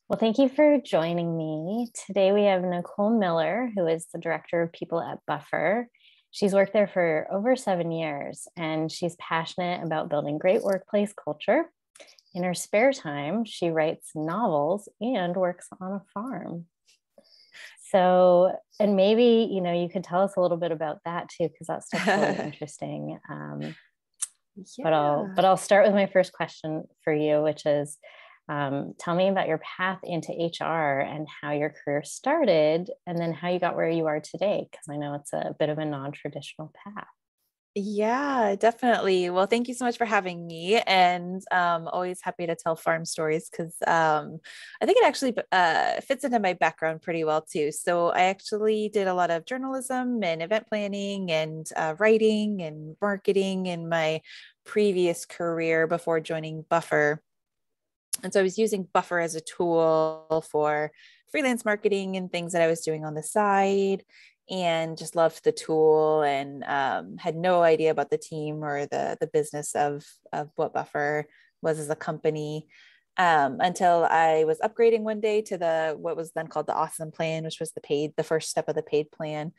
Well, thank you for joining me. Today we have Nicole Miller, who is the director of people at Buffer. She's worked there for over 7 years, and she's passionate about building great workplace culture. In her spare time, she writes novels and works on a farm. So, and maybe, you could tell us a little bit about that too, because that stuff's really interesting. But I'll start with my first question for you, which is, tell me about your path into HR and how your career started, and then how you got where you are today, because I know it's a bit of a non-traditional path. Yeah, definitely. Well, thank you so much for having me, and always happy to tell farm stories because I think it actually fits into my background pretty well too. So I actually did a lot of journalism and event planning and writing and marketing in my previous career before joining Buffer. And so I was using Buffer as a tool for freelance marketing and things that I was doing on the side, and just loved the tool, and had no idea about the team or the business of what Buffer was as a company, until I was upgrading one day to what was then called the Awesome Plan, which was the first step of the paid plan,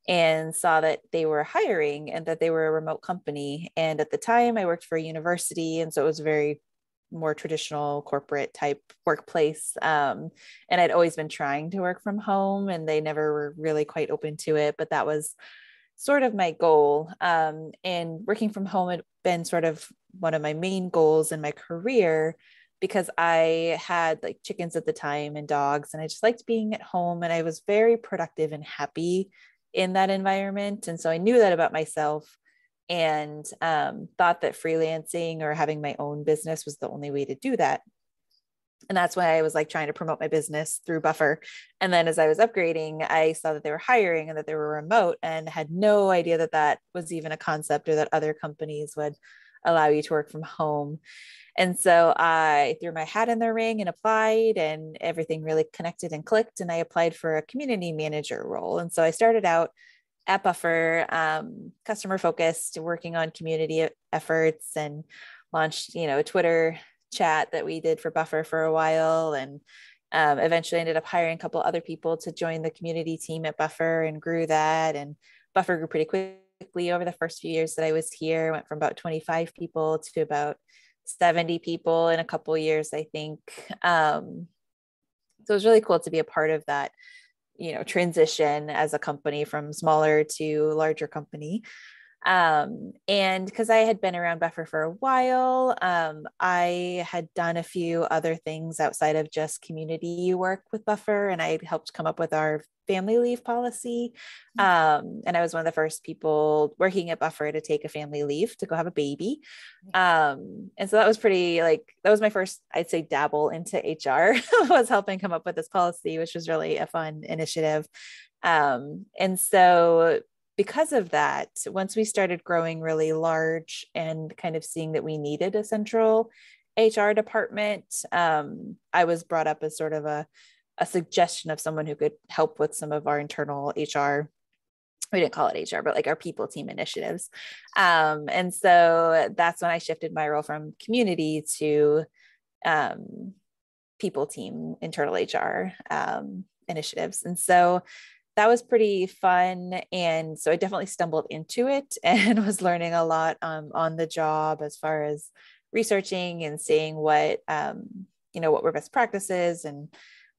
and saw that they were hiring and that they were a remote company. And at the time I worked for a university, and so it was very more traditional corporate type workplace. And I'd always been trying to work from home, and they never were really quite open to it, but that was sort of my goal. And working from home had been sort of one of my main goals in my career, because I had like chickens at the time and dogs, and I just liked being at home, and I was very productive and happy in that environment. And so I knew that about myself, and thought that freelancing or having my own business was the only way to do that. And that's why I was like trying to promote my business through Buffer. And then as I was upgrading, I saw that they were hiring and that they were remote, and had no idea that that was even a concept, or that other companies would allow you to work from home. And so I threw my hat in the ring and applied, and everything really connected and clicked. And I applied for a community manager role. And so I started out at Buffer, customer focused, working on community efforts, and launched, a Twitter chat that we did for Buffer for a while, and eventually ended up hiring a couple other people to join the community team at Buffer, and grew that. And Buffer grew pretty quickly over the first few years that I was here. Went from about 25 people to about 70 people in a couple of years, I think. So it was really cool to be a part of that transition as a company from smaller to larger company. And because I had been around Buffer for a while, I had done a few other things outside of just community work with Buffer, and I helped come up with our family leave policy. And I was one of the first people working at Buffer to take a family leave to go have a baby. And so that was that was my first, I'd say, dabble into HR, was helping come up with this policy, which was really a fun initiative. And so because of that, once we started growing really large and kind of seeing that we needed a central HR department, I was brought up as sort of a suggestion of someone who could help with some of our internal HR. We didn't call it HR, but like our people team initiatives. And so that's when I shifted my role from community to people team internal HR initiatives. And so that was pretty fun. And so I definitely stumbled into it and was learning a lot on the job, as far as researching and seeing what were best practices and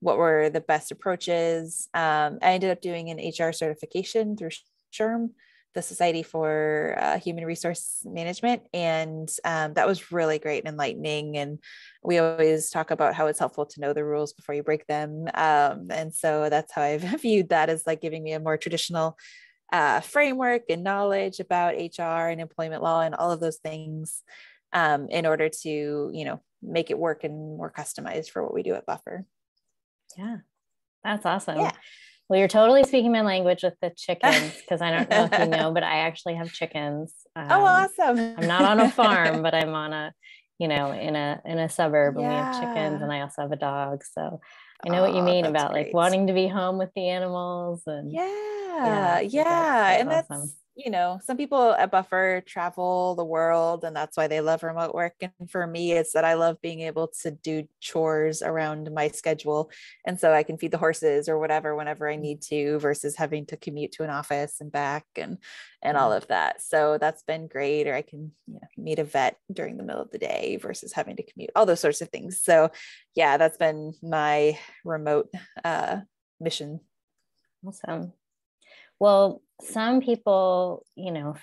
what were the best approaches. I ended up doing an HR certification through SHRM, the Society for Human Resource Management. And that was really great and enlightening. And we always talk about how it's helpful to know the rules before you break them. And so that's how I've viewed that, as like giving me a more traditional framework and knowledge about HR and employment law and all of those things, in order to, make it work and more customized for what we do at Buffer. Yeah, that's awesome. Yeah. Well, you're totally speaking my language with the chickens, because I don't know if you know, but I actually have chickens. Oh, awesome. I'm not on a farm, but I'm on in a suburb, and we have Yeah. chickens, and I also have a dog. So I know what you mean about great. like wanting to be home with the animals. And yeah. that's And awesome. some people at Buffer travel the world and that's why they love remote work. And for me, it's that I love being able to do chores around my schedule. And so I can feed the horses or whatever, whenever I need to, versus having to commute to an office and back and all Yeah. of that. So that's been great. Or I can, meet a vet during the middle of the day versus having to commute, all those sorts of things. So yeah, that's been my remote mission. Awesome. Well, some people,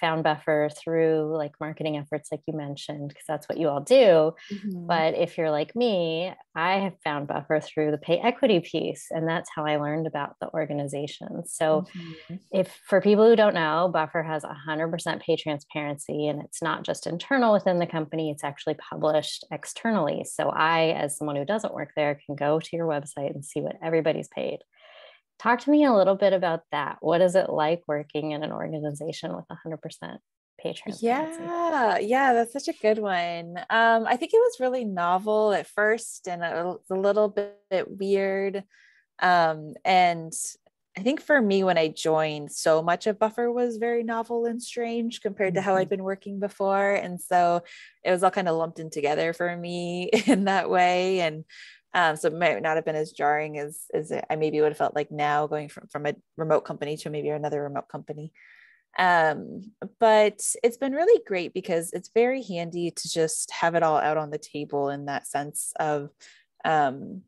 found Buffer through like marketing efforts, like you mentioned, because that's what you all do. Mhm. But if you're like me, I have found Buffer through the pay equity piece, and that's how I learned about the organization. So, Mhm. if for people who don't know, Buffer has 100% pay transparency, and it's not just internal within the company, it's actually published externally. So, I, as someone who doesn't work there, can go to your website and see what everybody's paid. Talk to me a little bit about that. What is it like working in an organization with 100% pay transparency? Yeah, that's such a good one. I think it was really novel at first and it was a little bit weird. And I think for me, when I joined, so much of Buffer was very novel and strange compared to how I'd Mhm. been working before. And so it was all kind of lumped in together for me in that way. And so it might not have been as jarring as I maybe would have felt like now going from a remote company to maybe another remote company. But it's been really great because it's very handy to just have it all out on the table in that sense of um,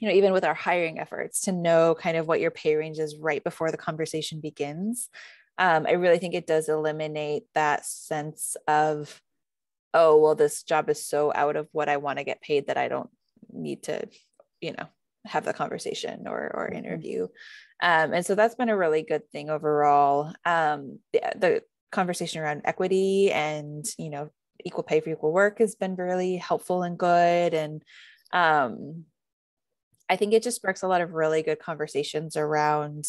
even with our hiring efforts, to know kind of what your pay range is right before the conversation begins. I really think it does eliminate that sense of, oh, well, this job is so out of what I want to get paid that I don't need to, you know, have the conversation or Mhm. interview. And so that's been a really good thing overall. The conversation around equity and, equal pay for equal work has been really helpful and good. And I think it just sparks a lot of really good conversations around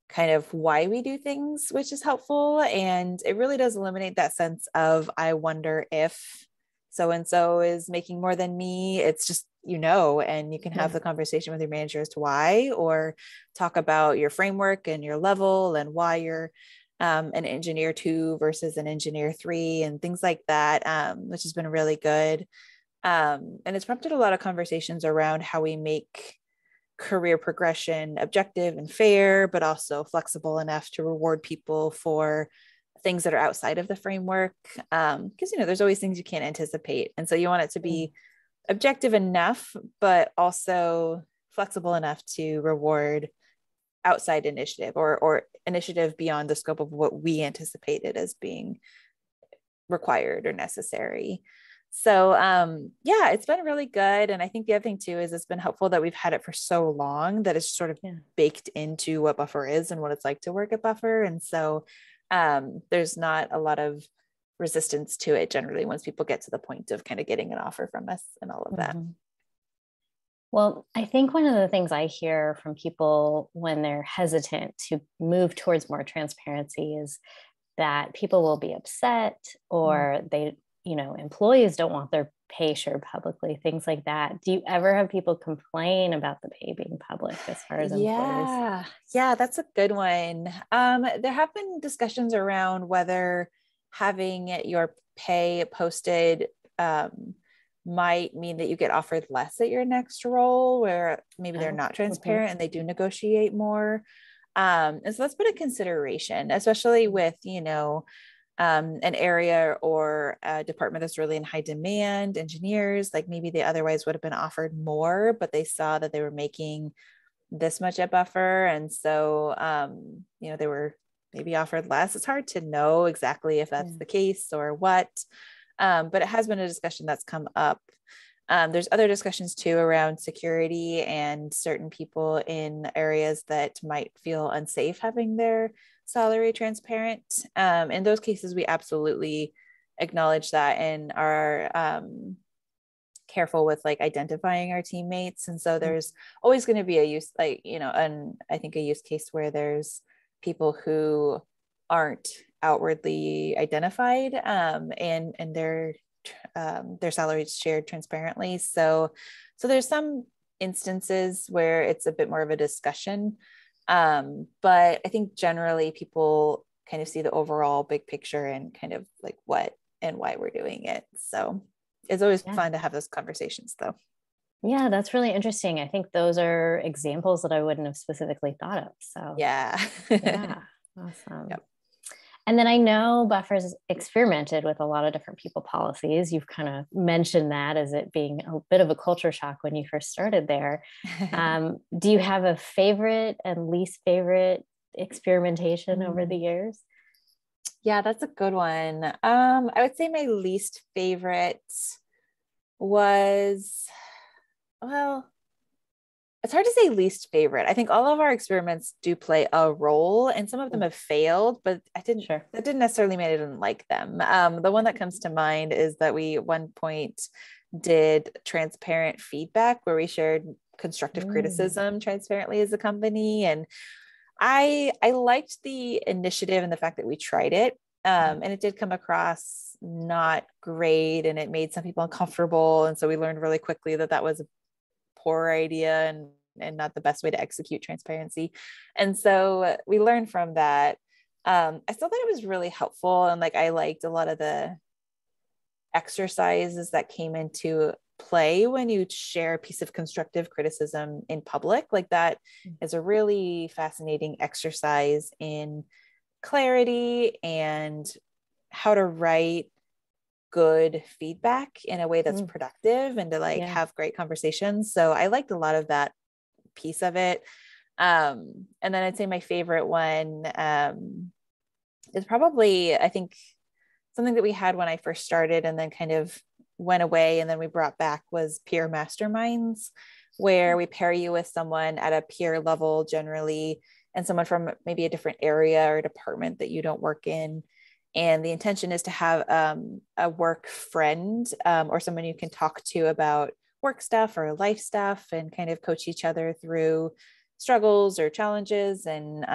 kind of why we do things, which is helpful. And it really does eliminate that sense of, I wonder if so and so is making more than me. It's just, and you can have Yeah. the conversation with your manager as to why, or talk about your framework and your level and why you're an engineer 2 versus an engineer 3 and things like that, which has been really good. And it's prompted a lot of conversations around how we make career progression objective and fair, but also flexible enough to reward people for things that are outside of the framework. Because, there's always things you can't anticipate. And so you want it to Mm. be objective enough, but also flexible enough to reward outside initiative or initiative beyond the scope of what we anticipated as being required or necessary. So yeah, it's been really good. And I think the other thing too is it's been helpful that we've had it for so long that it's sort of Yeah. baked into what Buffer is and what it's like to work at Buffer. And so there's not a lot of resistance to it generally once people get to the point of kind of getting an offer from us and all of that. Mhm. Well, I think one of the things I hear from people when they're hesitant to move towards more transparency is that people will be upset, or they, employees don't want their pay shared publicly, things like that. Do you ever have people complain about the pay being public as far as employees? Yeah, that's a good one. There have been discussions around whether having your pay posted might mean that you get offered less at your next role, where maybe they're Oh, not mhm. transparent and they do negotiate more. And so that's been a consideration, especially with, an area or a department that's really in high demand, engineers, like maybe they otherwise would have been offered more, but they saw that they were making this much at Buffer. And so, they were maybe offered less. It's hard to know exactly if that's Yeah. the case or what, but it has been a discussion that's come up. There's other discussions too around security and certain people in areas that might feel unsafe having their salary transparent. In those cases, we absolutely acknowledge that and are careful with like identifying our teammates. And so there's always going to be a use, like, and I think a use case where there's people who aren't outwardly identified, and their salaries shared transparently. So there's some instances where it's a bit more of a discussion. But I think generally people kind of see the overall big picture and kind of like what and why we're doing it. So it's always Yeah. fun to have those conversations though. Yeah, that's really interesting. I think those are examples that I wouldn't have specifically thought of. So, Yeah. yeah, awesome. Yep. And then I know Buffer's experimented with a lot of different people policies. You've kind of mentioned that as it being a bit of a culture shock when you first started there. Do you have a favorite and least favorite experimentation over the years? Yeah, that's a good one. I would say my least favorite was, well, it's hard to say least favorite. I think all of our experiments do play a role, and some of them have failed, but Sure. that didn't necessarily mean I didn't like them. The one that comes to mind is that we at one point did transparent feedback where we shared constructive criticism transparently as a company. And I liked the initiative and the fact that we tried it. And it did come across not great, and it made some people uncomfortable. And so we learned really quickly that that was a poor idea and not the best way to execute transparency. And so we learned from that. I still thought it was really helpful. And like, I liked a lot of the exercises that came into play when you share a piece of constructive criticism in public. Like that is a really fascinating exercise in clarity and how to write good feedback in a way that's productive and to like have great conversations. So I liked a lot of that piece of it. And then I'd say my favorite one is probably, I think, something that we had when I first started and then kind of went away and then we brought back was peer masterminds, where we pair you with someone at a peer level generally and someone from maybe a different area or department that you don't work in. And the intention is to have a work friend or someone you can talk to about work stuff or life stuff and kind of coach each other through struggles or challenges. And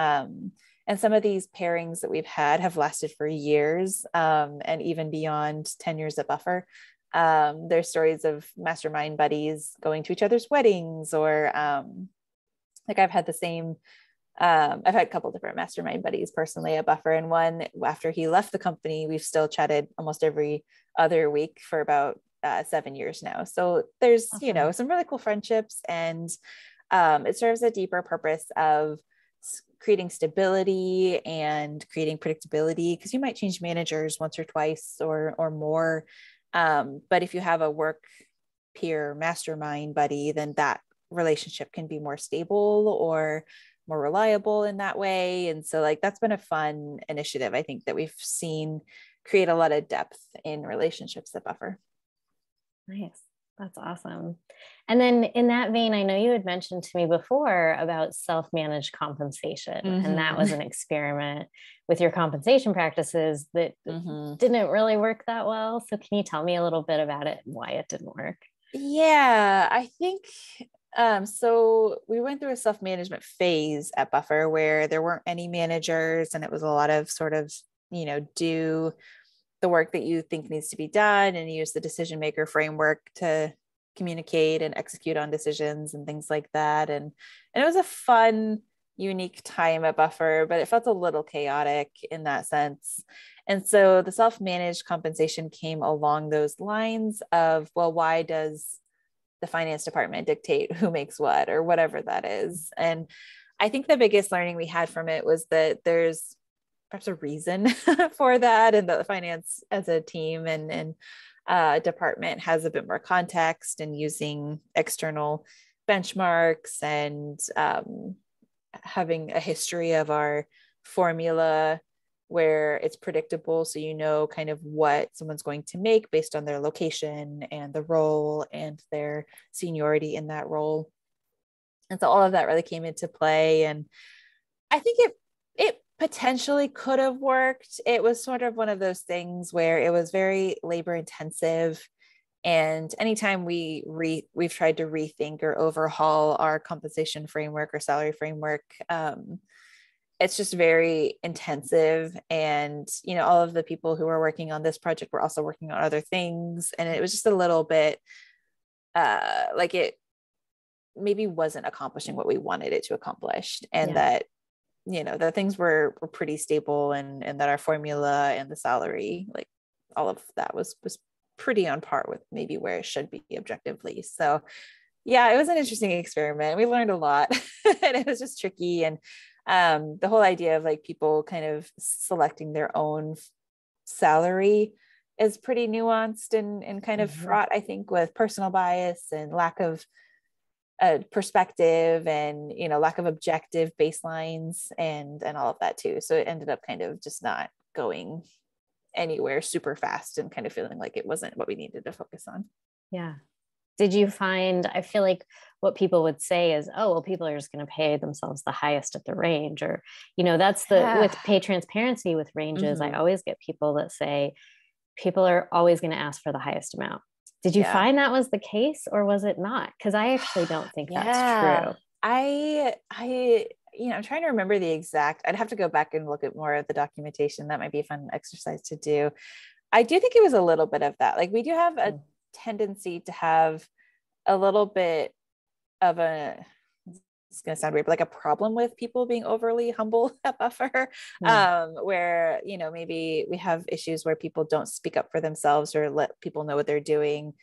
some of these pairings that we've had have lasted for years and even beyond 10 years at Buffer. There's stories of mastermind buddies going to each other's weddings or like I've had the same I've had a couple different mastermind buddies personally at Buffer, and one after he left the company, we've still chatted almost every other week for about 7 years now. So there's, you know, some really cool friendships, and it serves a deeper purpose of creating stability and creating predictability, because you might change managers once or twice or more. But if you have a work peer mastermind buddy, then that relationship can be more stable or more reliable in that way. And so like that's been a fun initiative, I think, that we've seen create a lot of depth in relationships at Buffer. Nice. That's awesome. And then in that vein, I know you had mentioned to me before about self-managed compensation, and that was an experiment with your compensation practices that didn't really work that well. So can you tell me a little bit about it and why it didn't work? Yeah, I think so we went through a self-management phase at Buffer where there weren't any managers and it was a lot of sort of, you know, do the work that you think needs to be done and use the decision maker framework to communicate and execute on decisions and things like that. And it was a fun, unique time at Buffer, but it felt a little chaotic in that sense. And so the self-managed compensation came along those lines of, well, why does the finance department dictate who makes what or whatever that is? And I think the biggest learning we had from it was that there's perhaps a reason for that, and the finance as a team and department has a bit more context and using external benchmarks and having a history of our formula where it's predictable, so you know kind of what someone's going to make based on their location and the role and their seniority in that role. And so all of that really came into play, and I think it potentially could have worked. It was sort of one of those things where it was very labor intensive, and anytime we've tried to rethink or overhaul our compensation framework or salary framework, it's just very intensive. And, you know, all of the people who were working on this project were also working on other things. And it was just a little bit like it maybe wasn't accomplishing what we wanted it to accomplish. And that that things were pretty stable, and that our formula and the salary, like all of that was pretty on par with maybe where it should be objectively. So yeah, it was an interesting experiment. We learned a lot and it was just tricky. And the whole idea of like people kind of selecting their own salary is pretty nuanced and kind of fraught, I think, with personal bias and lack of perspective, and lack of objective baselines, and all of that too. So it ended up kind of just not going anywhere super fast, and kind of feeling like it wasn't what we needed to focus on. Yeah. Did you find, I feel like what people would say is, oh, well, people are just going to pay themselves the highest at the range, or, that's with pay transparency with ranges. I always get people that say people are always going to ask for the highest amount. Did you find that was the case, or was it not? Because I actually don't think that's true. I'm trying to remember the exact, I'd have to go back and look at more of the documentation. That might be a fun exercise to do. I do think it was a little bit of that. Like we do have a tendency to have a little bit of it's going to sound weird, but like a problem with people being overly humble at Buffer, where, maybe we have issues where people don't speak up for themselves or let people know what they're doing.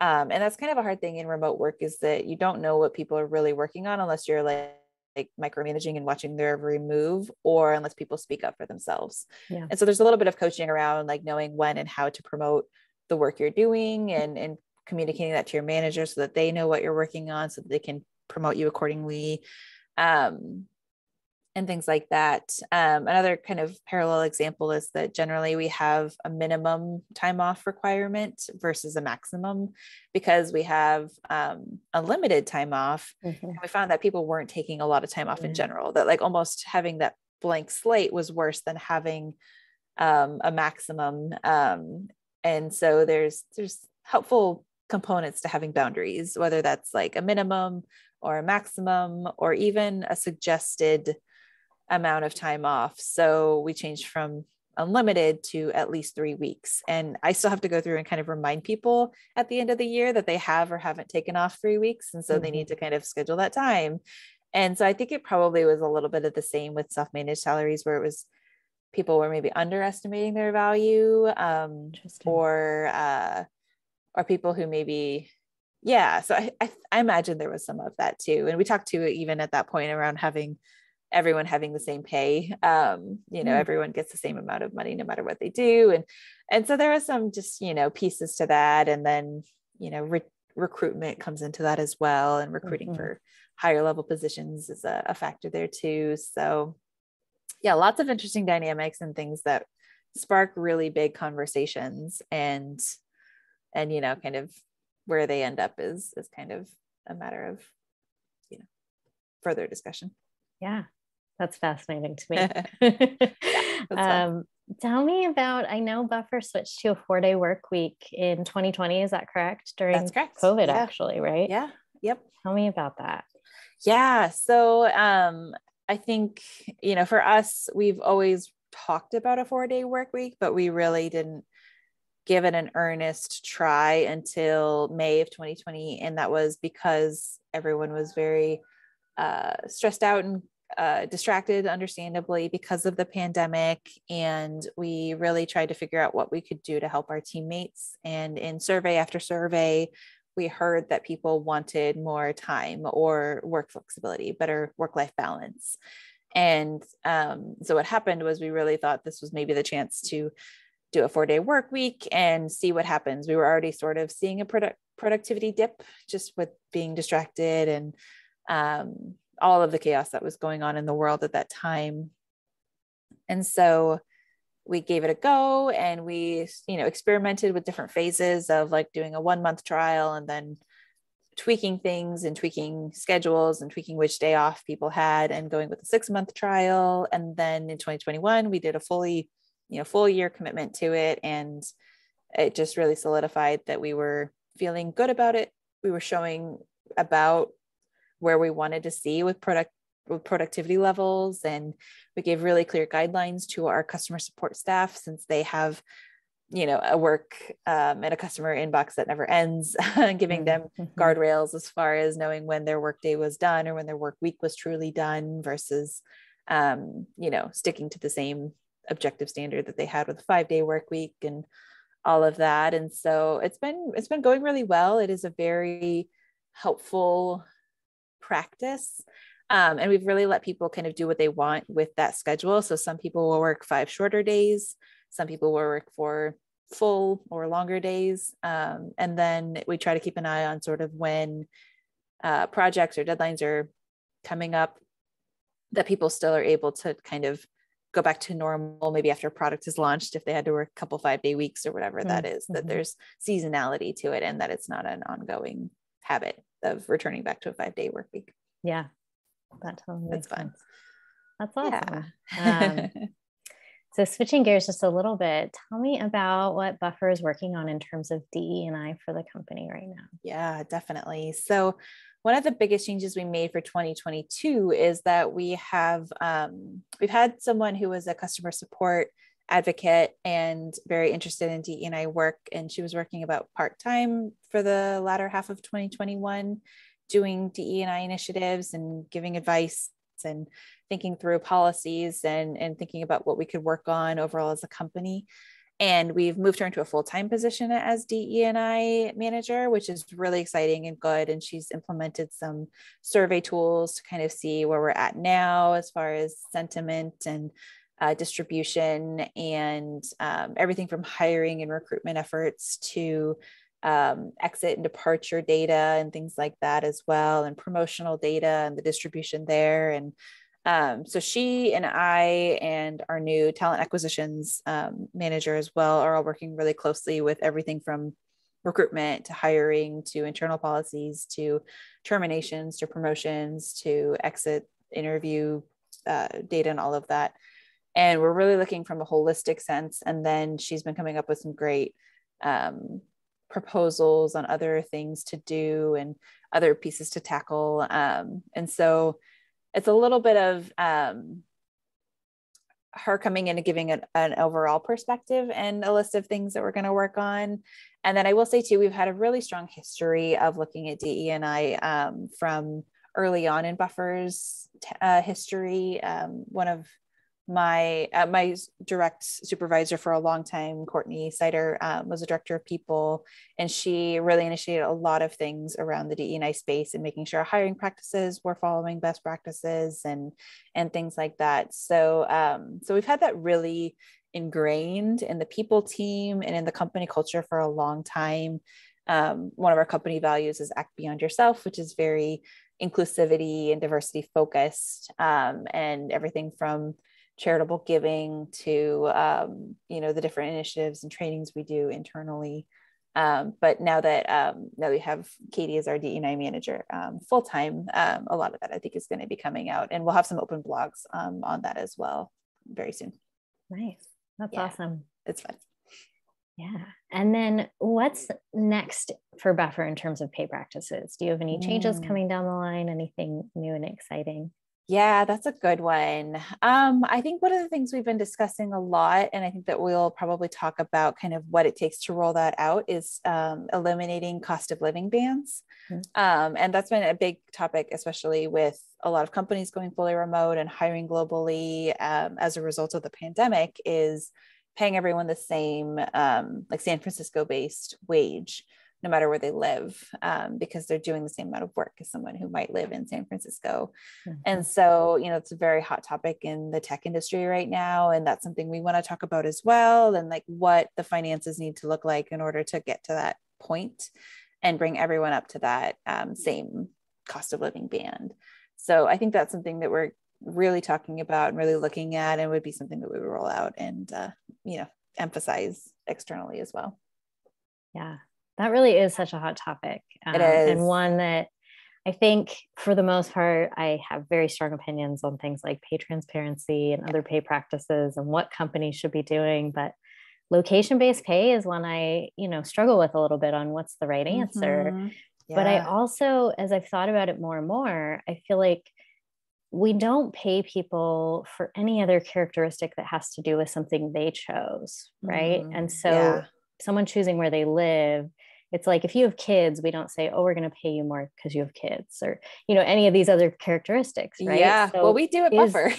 And that's kind of a hard thing in remote work, is that you don't know what people are really working on unless you're like micromanaging and watching their every move, or unless people speak up for themselves. Yeah. And so there's a little bit of coaching around like knowing when and how to promote the work you're doing, and communicating that to your manager so that they know what you're working on, so that they can promote you accordingly, and things like that. Another kind of parallel example is that generally we have a minimum time off requirement versus a maximum, because we have unlimited time off. And we found that people weren't taking a lot of time off in general, that like almost having that blank slate was worse than having a maximum. And so there's helpful components to having boundaries, whether that's like a minimum or a maximum, or even a suggested amount of time off. So we changed from unlimited to at least 3 weeks. And I still have to go through and kind of remind people at the end of the year that they have or haven't taken off 3 weeks. And so they need to kind of schedule that time. And so I think it probably was a little bit of the same with self-managed salaries, where it was people were maybe underestimating their value, or people who maybe, so I imagine there was some of that too. And we talked to even at that point around everyone having the same pay. Everyone gets the same amount of money no matter what they do. And so there was some just, pieces to that. And then, recruitment comes into that as well. And recruiting for higher level positions is a factor there too. So yeah, lots of interesting dynamics and things that spark really big conversations, and kind of where they end up is kind of a matter of, further discussion. Yeah, that's fascinating to me. Tell me about, I know Buffer switched to a 4-day work week in 2020. Is that correct? That's correct. COVID, actually, right? Yeah. Yep. Tell me about that. Yeah. So I think, for us, we've always talked about a 4-day work week, but we really didn't give it an earnest try until May of 2020. And that was because everyone was very stressed out and distracted, understandably, because of the pandemic. And we really tried to figure out what we could do to help our teammates. And in survey after survey, we heard that people wanted more time or work flexibility, better work-life balance. And so what happened was we really thought this was maybe the chance to do a 4-day work week and see what happens. We were already sort of seeing a productivity dip just with being distracted and all of the chaos that was going on in the world at that time. And so we gave it a go, and we, experimented with different phases of like doing a 1-month trial and then tweaking things and tweaking schedules and tweaking which day off people had, and going with a 6-month trial. And then in 2021, we did a full year commitment to it. And it just really solidified that we were feeling good about it. We were showing about where we wanted to see with productivity levels. And we gave really clear guidelines to our customer support staff, since they have, a work and a customer inbox that never ends, giving them guardrails as far as knowing when their work day was done or when their work week was truly done versus sticking to the same objective standard that they had with a 5-day work week and all of that. And so it's been going really well. It is a very helpful practice. And we've really let people kind of do what they want with that schedule. So some people will work 5 shorter days. Some people will work for full or longer days. And then we try to keep an eye on sort of when projects or deadlines are coming up, that people still are able to kind of go back to normal, maybe after a product is launched, if they had to work a couple 5-day weeks or whatever that is, that there's seasonality to it and that it's not an ongoing habit of returning back to a 5-day work week. Yeah, that totally makes fun. sense. That's awesome. Yeah. So switching gears just a little bit, tell me about what Buffer is working on in terms of DE&I for the company right now. Yeah, definitely. So one of the biggest changes we made for 2022 is that we've had someone who was a customer support advocate and very interested in DE&I work. And she was working about part-time for the latter half of 2021, doing DE&I initiatives and giving advice and thinking through policies and thinking about what we could work on overall as a company. And we've moved her into a full-time position as DE&I manager, which is really exciting and good. And she's implemented some survey tools to kind of see where we're at now as far as sentiment and distribution and everything from hiring and recruitment efforts to exit and departure data and things like that as well, and promotional data and the distribution there. And so she and I and our new talent acquisitions manager as well are all working really closely with everything from recruitment to hiring to internal policies to terminations to promotions to exit interview data and all of that. And we're really looking from a holistic sense. And then she's been coming up with some great proposals on other things to do and other pieces to tackle. And so it's a little bit of her coming in and giving an overall perspective and a list of things that we're going to work on. And then I will say too, we've had a really strong history of looking at DE&I from early on in Buffer's history. One of my direct supervisor for a long time, Courtney Sider, was a director of people, and she really initiated a lot of things around the DE&I space and making sure hiring practices were following best practices and things like that. So we've had that really ingrained in the people team and in the company culture for a long time. One of our company values is act beyond yourself, which is very inclusivity and diversity focused, and everything from charitable giving to the different initiatives and trainings we do internally. But now that we have Katie as our DE&I manager full time, a lot of that I think is going to be coming out, and we'll have some open blogs on that as well very soon. Nice, that's awesome. It's fun. Yeah. And then what's next for Buffer in terms of pay practices? Do you have any changes coming down the line? Anything new and exciting? Yeah, that's a good one. I think one of the things we've been discussing a lot, and I think that we'll probably talk about kind of what it takes to roll that out, is eliminating cost of living bands. And that's been a big topic, especially with a lot of companies going fully remote and hiring globally as a result of the pandemic, is paying everyone the same, like San Francisco based wage, no matter where they live, because they're doing the same amount of work as someone who might live in San Francisco. And so, it's a very hot topic in the tech industry right now. And that's something we want to talk about as well. And like what the finances need to look like in order to get to that point and bring everyone up to that same cost of living band. So I think that's something that we're really talking about and really looking at, and would be something that we would roll out and, emphasize externally as well. Yeah. That really is such a hot topic. It is. And one that I think for the most part, I have very strong opinions on things like pay transparency and other pay practices and what companies should be doing. But location-based pay is one I, struggle with a little bit on what's the right answer. Yeah. But I also, as I've thought about it more and more, I feel like we don't pay people for any other characteristic that has to do with something they chose, right? And so someone choosing where they live It's like if you have kids, we don't say, oh, we're going to pay you more because you have kids, or, you know, any of these other characteristics, right? Yeah. Well, So we do at is, Buffer.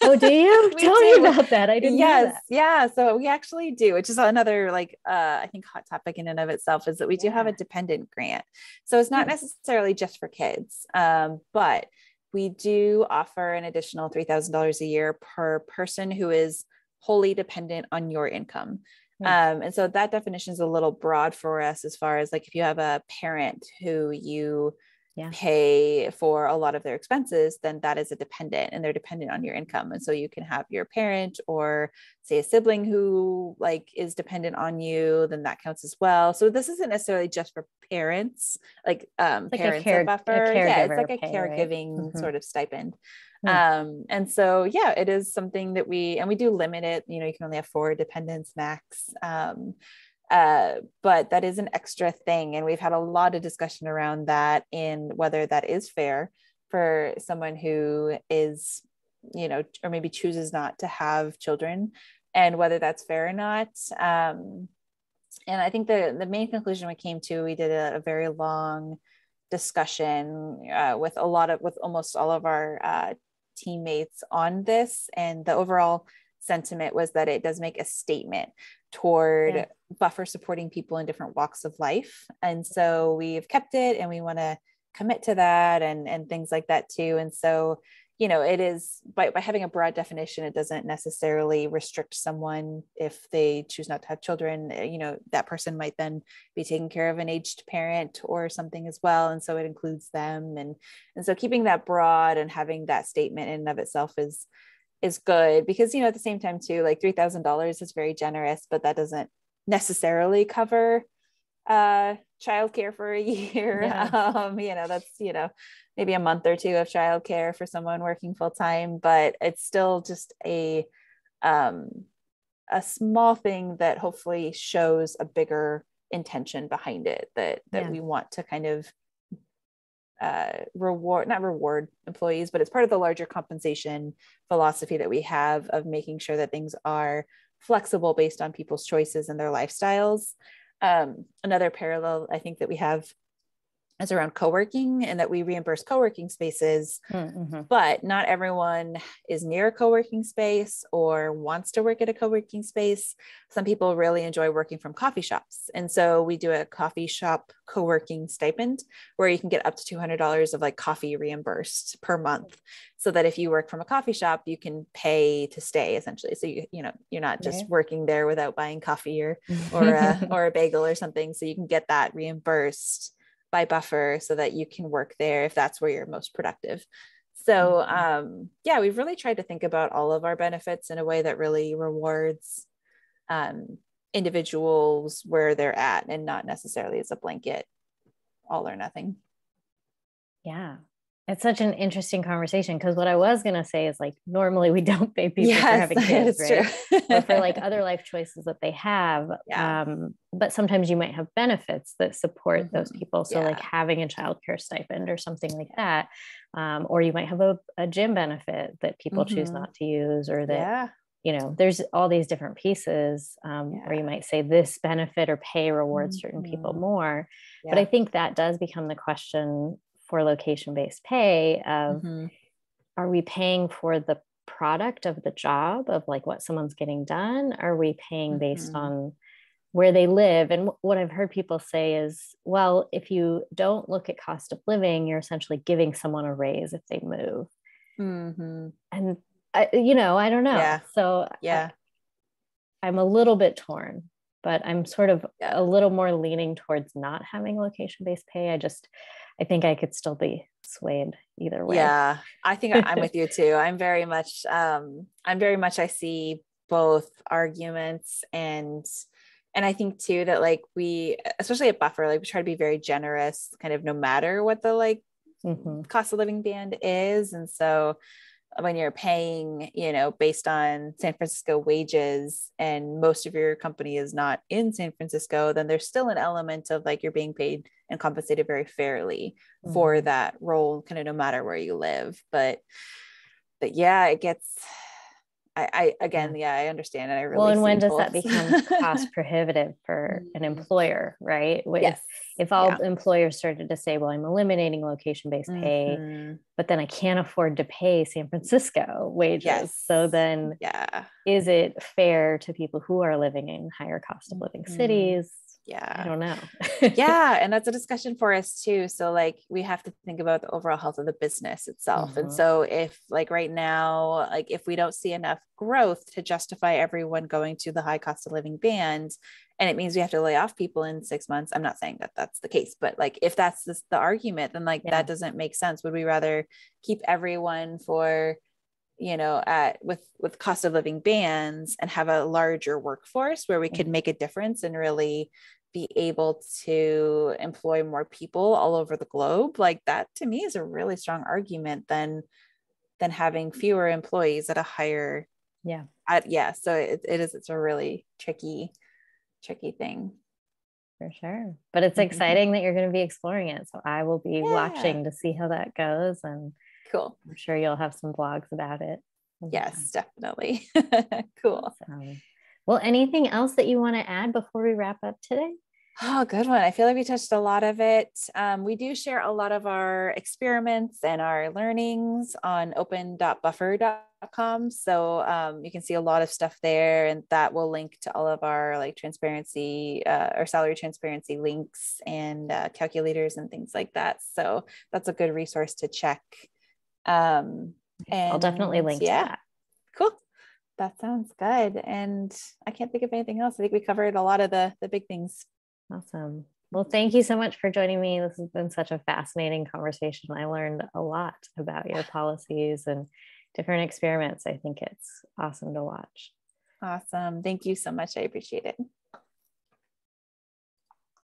oh, do you? We Tell me do. about that. I didn't know Yes. that. Yeah. So we actually do, which is another like I think hot topic in and of itself, is that we do have a Yeah. dependent grant. So it's not Hmm. necessarily just for kids, but we do offer an additional $3,000 a year per person who is wholly dependent on your income. Hmm. And so that definition is a little broad for us, as far as like if you have a parent who you Yeah. pay for a lot of their expenses, then that is a dependent, and they're dependent on your income. And so you can have your parent, or say a sibling who like is dependent on you, then that counts as well. So this isn't necessarily just for parents, like Like parents at a Buffer. Yeah, it's caregiver like a pay, right? caregiving Mm-hmm. sort of stipend. Hmm. And so yeah, it is something that we do limit it. You know, you can only have 4 dependents max. But that is an extra thing. And we've had a lot of discussion around that, in whether that is fair for someone who is, you know, or maybe chooses not to have children, and whether that's fair or not. And I think the main conclusion we came to, we did a very long discussion with almost all of our teammates on this. And the overall sentiment was that it does make a statement Yeah. toward Buffer supporting people in different walks of life. And so we've kept it, and we want to commit to that, and things like that too. And so, you know, it is by having a broad definition, it doesn't necessarily restrict someone if they choose not to have children. You know, that person might then be taking care of an aged parent or something as well. And so it includes them. And so keeping that broad and having that statement in and of itself is good, because, you know, at the same time too, like $3,000 is very generous, but that doesn't necessarily cover childcare for a year. Yeah. You know, that's, you know, maybe a month or two of childcare for someone working full time, but it's still just um a small thing that hopefully shows a bigger intention behind it, that Yeah. we want to kind of not reward employees, but it's part of the larger compensation philosophy that we have, of making sure that things are flexible based on people's choices and their lifestyles. Another parallel I think that we have is around co-working, and that we reimburse co-working spaces, Mm-hmm. but not everyone is near a co-working space or wants to work at a co-working space. Some people really enjoy working from coffee shops. And so we do a coffee shop co-working stipend, where you can get up to $200 of like coffee reimbursed per month. So that if you work from a coffee shop, you can pay to stay, essentially. So you know, you're not just Right. working there without buying coffee or a bagel or something. So you can get that reimbursed by Buffer, so that you can work there if that's where you're most productive. So yeah, we've really tried to think about all of our benefits in a way that really rewards individuals where they're at, and not necessarily as a blanket all or nothing. Yeah. It's such an interesting conversation, because what I was going to say is like, normally we don't pay people for Yes, having kids, it's true. right? Or for like other life choices that they have. Yeah. But sometimes you might have benefits that support those Mm-hmm. people. So like Yeah. having a childcare stipend or something like that. Or you might have a gym benefit that people choose Mm-hmm. not to use, or that, Yeah. you know, there's all these different pieces where you Yeah. might say this benefit or pay rewards certain people Mm-hmm. more. But I Yeah. think that does become the question for location-based pay of, Mm-hmm. are we paying for the product of the job of like what someone's getting done? Are we paying based Mm-hmm. on where they live? And what I've heard people say is, well, if you don't look at cost of living, you're essentially giving someone a raise if they move. Mm-hmm. And you know, I don't know. Yeah. So Yeah. I'm a little bit torn, but I'm sort of Yeah. a little more leaning towards not having location-based pay. I think I could still be swayed either way. Yeah, I think I'm with you too. I see both arguments, and I think too that like we, especially at Buffer, like we try to be very generous, kind of no matter what the like Mm-hmm. cost of living band is. And so when you're paying, you know, based on San Francisco wages, and most of your company is not in San Francisco, then there's still an element of like you're being paid and compensated very fairly for Mm-hmm. that role, kind of no matter where you live. But yeah, it gets, again, yeah, I understand. And I Well, really and when see does that both. become cost prohibitive for an employer, right? Yes. If all employers started to say, well, I'm eliminating location-based pay, but then I can't afford to pay San Francisco wages. Yes. So then is it fair to people who are living in higher cost of living cities? Yeah. I don't know. Yeah. And that's a discussion for us too. So like we have to think about the overall health of the business itself. And so if like right now, like if we don't see enough growth to justify everyone going to the high cost of living band, and it means we have to lay off people in 6 months, I'm not saying that that's the case, but like if that's the argument, then like that doesn't make sense. Would we rather keep everyone for at with cost of living bans and have a larger workforce where we could make a difference and really be able to employ more people all over the globe? Like that to me is a really strong argument than having fewer employees at a higher so it's a really tricky thing. For sure. But it's exciting that you're going to be exploring it. So I will be watching to see how that goes. And cool. I'm sure you'll have some blogs about it. Yes, definitely. Cool. Well, anything else that you want to add before we wrap up today? Oh, good one. I feel like we touched a lot of it. We do share a lot of our experiments and our learnings on open.buffer.com. So you can see a lot of stuff there, and that will link to all of our like transparency or salary transparency links and calculators and things like that. So that's a good resource to check. And I'll definitely link to that. Cool. That sounds good. And I can't think of anything else. I think we covered a lot of the big things. Awesome. Well, thank you so much for joining me. This has been such a fascinating conversation. I learned a lot about your policies and different experiments. I think it's awesome to watch. Awesome. Thank you so much. I appreciate it.